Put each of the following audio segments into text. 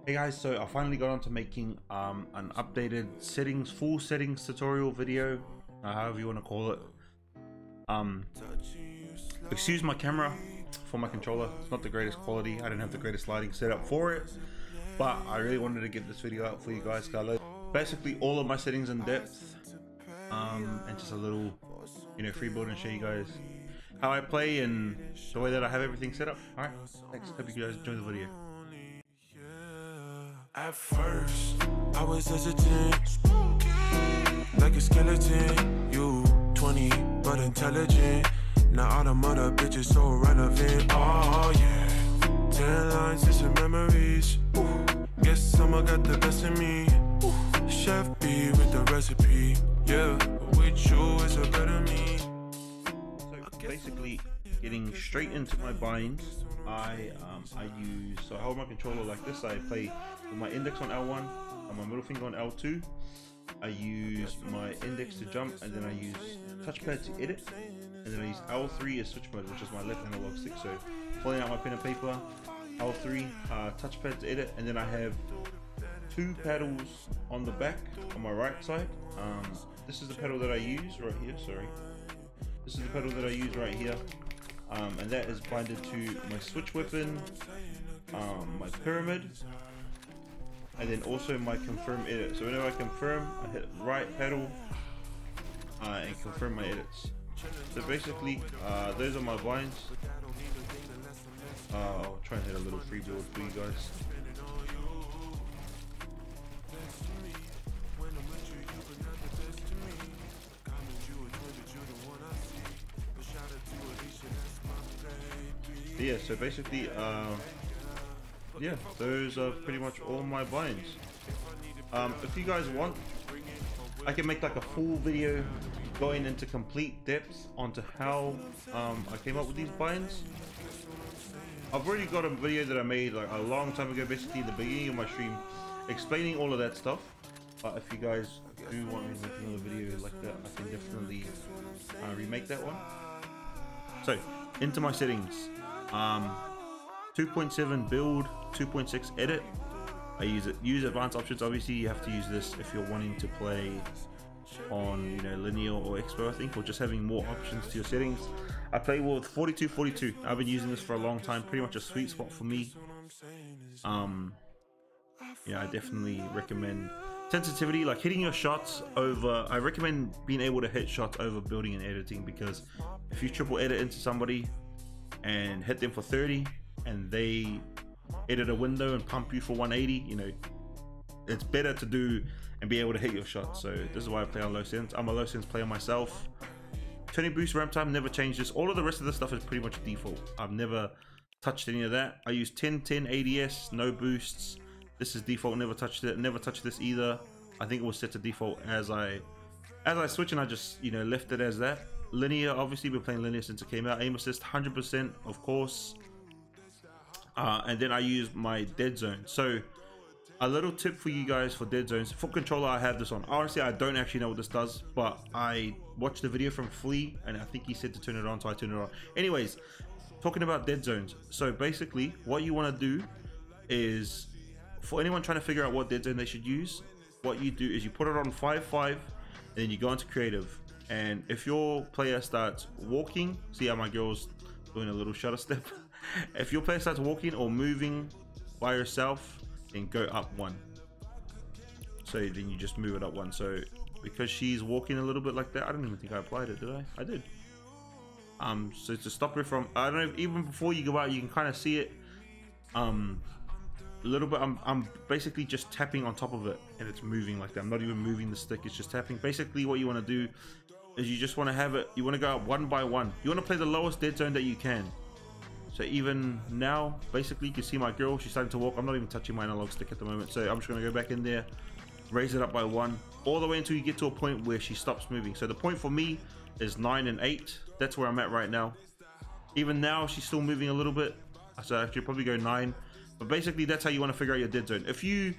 Hey guys, so I finally got on to making an updated full settings tutorial video, however you want to call it. Um, Excuse my camera for my controller, it's not the greatest quality. I don't have the greatest lighting set up for it, but I really wanted to get this video out for you guys. Basically all of my settings in depth, and just a little, free build and show you guys how I play and the way that I have everything set up. Alright, thanks, hope you guys enjoy the video. At first, I was hesitant, like a skeleton. You 20, but intelligent. Now all the mother bitches so relevant. Oh yeah, 10 lines and some memories. Ooh. Guess someone got the best of me. Ooh. Chef B with the recipe. Yeah, with you is a better me. So basically, getting straight into my binds, I hold my controller like this. I play with my index on L1 and my middle finger on L2. I use my index to jump, and then I use touchpad to edit, and then I use L3 as switch mode, which is my left analog stick. So pulling out my pen and paper, L3, touchpad to edit, and then I have two pedals on the back on my right side. This is the pedal that I use right here. This is the pedal that I use right here. And that is binded to my switch weapon, my pyramid, and then also my confirm edit. So whenever I confirm, I hit right pedal and confirm my edits. So basically, those are my binds. I'll try and hit a little free build for you guys. Yeah, so basically, yeah, those are pretty much all my binds. If you guys want, I can make like a full video going into complete depth onto how I came up with these binds. I've already got a video that I made like a long time ago, basically the beginning of my stream, explaining all of that stuff. But if you guys do want me to make another video like that, I can definitely remake that one. So into my settings. 2.7 build, 2.6 edit. I use advanced options. Obviously you have to use this if you're wanting to play on linear or expo, I think, or just having more options to your settings. I play with 4242. I've been using this for a long time, pretty much a sweet spot for me. Yeah, I definitely recommend sensitivity, like hitting your shots over. I recommend being able to hit shots over building and editing, because if you triple edit into somebody and hit them for 30 and they edit a window and pump you for 180, it's better to do and be able to hit your shot. So this is why I play on low sense. I'm a low sense player myself. 20 boost ramp time, never changed this. All of the rest of the stuff is pretty much default. I've never touched any of that. I use 1010 ADS, no boosts. This is default, never touched it. Never touched this either. I think it was set to default as I switch, and I just left it as that. Linear, obviously we're playing linear since it came out. Aim assist 100%, of course. And then I use my dead zone. So a little tip for you guys for dead zones. For controller, I have this on. Honestly, I don't actually know what this does, but I watched the video from Flea and I think he said to turn it on, so I turned it on. Anyways, talking about dead zones. So basically what you want to do is, for anyone trying to figure out what dead zone they should use, what you do is you put it on 5.5 and then you go into creative. And if your player starts walking, see how my girl's doing a little shutter step. If your player starts walking or moving by herself, then go up 1. So then you just move it up 1. So because she's walking a little bit like that, I don't even think I applied it, did I? I did. So to stop her from, I don't know, even before you go out, you can kind of see it. A little bit. I'm basically just tapping on top of it, and it's moving like that. I'm not even moving the stick, it's just tapping. Basically what you want to do is you just want to have it, you want to go up 1 by 1. You want to play the lowest dead zone that you can. So even now, basically you can see my girl, she's starting to walk. I'm not even touching my analog stick at the moment, so I'm just going to go back in there, raise it up by 1, all the way until you get to a point where she stops moving. So the point for me is 9 and 8. That's where I'm at right now. Even now she's still moving a little bit, so I should probably go 9. But basically that's how you want to figure out your dead zone. If you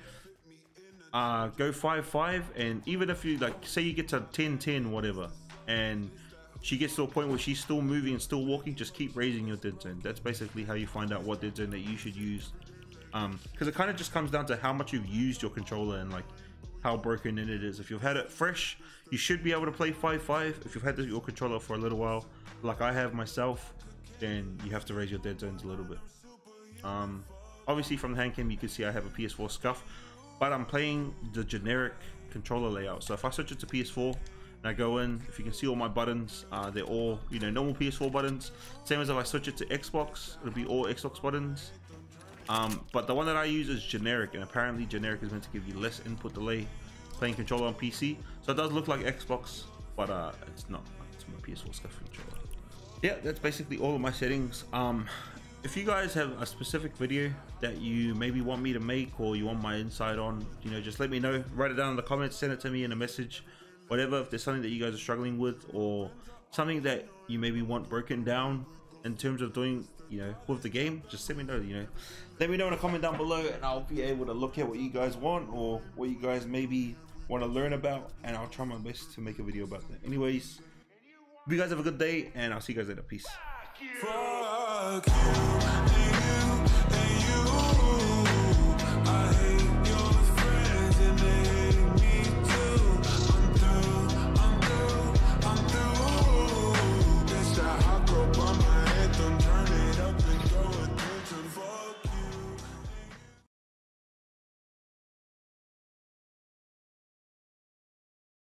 go 5.5, and even if you say you get to 10.10 whatever, and she gets to a point where she's still moving and still walking, just keep raising your dead zone. That's basically how you find out what dead zone that you should use because it kind of just comes down to how much you've used your controller and like how broken in it is. If you've had it fresh, you should be able to play 5.5. If you've had your controller for a little while, like I have myself, then you have to raise your dead zones a little bit. Obviously from the hand cam you can see I have a PS4 scuff, but I'm playing the generic controller layout. So if I switch it to PS4 and I go in, if you can see all my buttons, they're all, you know, normal PS4 buttons. Same as if I switch it to Xbox, it'll be all Xbox buttons. But the one that I use is generic, and apparently generic is meant to give you less input delay playing controller on PC. So it does look like Xbox, but it's not. It's my PS4 scuff controller. Yeah, that's basically all of my settings. If you guys have a specific video that you maybe want me to make, or you want my insight on, you know, just let me know. Write it down in the comments, send it to me in a message, whatever. If there's something that you guys are struggling with, or something that you maybe want broken down in terms of doing, you know, with the game, just let me know. You know, let me know in a comment down below, and I'll be able to look at what you guys want, or what you guys maybe want to learn about, and I'll try my best to make a video about that. Anyways, hope you guys have a good day, and I'll see you guys later. Peace. Fuck you.